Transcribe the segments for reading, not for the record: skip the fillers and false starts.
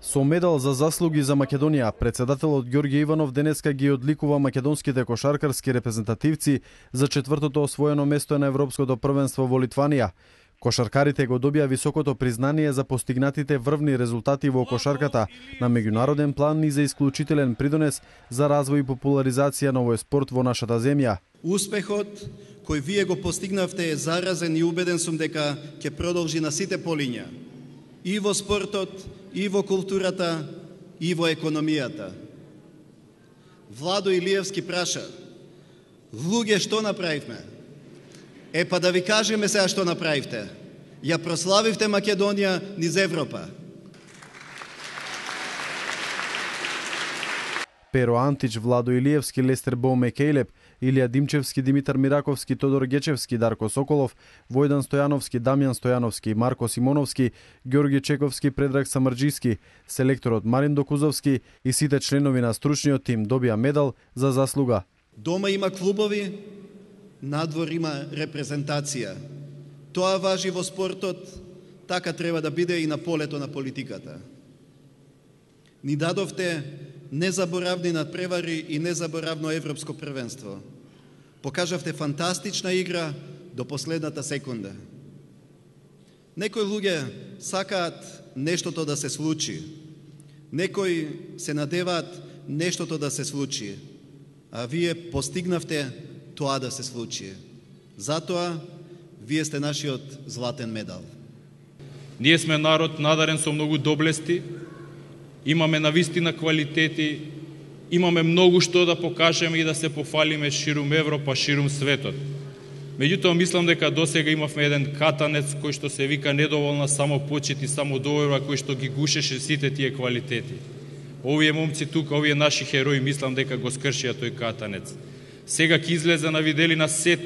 Со медал за заслуги за Македонија, председателот Ѓорѓе Иванов денеска ги одликува македонските кошаркарски репрезентативци за четвртото освоено место на Европското првенство во Литванија. Кошаркарите го добија високото признание за постигнатите врвни резултати во кошарката на меѓународен план и за исклучителен придонес за развој и популаризација на овој спорт во нашата земја. Успехот кој вие го постигнавте е заразен и убеден сум дека ќе продолжи на сите полиња. И во спортот, и во културата, и во економијата. Владо Илиевски праша: луѓе, што направивме? Па да ви кажеме сега што направивте. Ја прославивте Македонија низ Европа. Перо Антич, Владо Илиевски, Лестер Боумекејлеп, Илија Димчевски, Димитар Мираковски, Тодор Гечевски, Дарко Соколов, Војдан Стојановски, Дамјан Стојановски, Марко Симоновски, Ѓорги Чековски, Предраг Самарџиски, селекторот Марин Докузовски и сите членови на стручниот тим добија медал за заслуга. Дома има клубови, надвор има репрезентација. Тоа важи во спортот, така треба да биде и на полето на политиката. Ни дадовте незаборавни надпревари и незаборавно европско првенство. Покажавте фантастична игра до последната секунда. Некои луѓе сакаат нештото да се случи. Некои се надеваат нештото да се случи. А вие постигнавте тоа да се случи. Затоа вие сте нашиот златен медал. Ние сме народ надарен со многу доблести, имаме навистина квалитети, имаме многу што да покажеме и да се пофалиме ширум Европа, ширум светот. Меѓутоа, мислам дека досега имавме еден катанец кој што се вика недоволна самопочит и самодоверба, кој што ги гушеше сите тие квалитети. Овие момци тука, овие наши херои, мислам дека го скршија тој катанец. Сега ќе излезе на виделина сет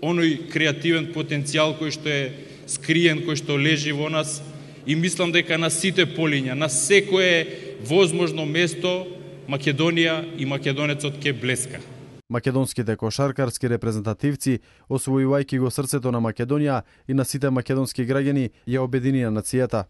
оној креативен потенцијал кој што е скриен, кој што лежи во нас, и мислам дека на сите полиња, на секое возможно место, Македонија и македонецот ќе блеска. Македонските кошаркарски репрезентативци, освојувајќи го срцето на Македонија и на сите македонски граѓани, ја обединија нацијата.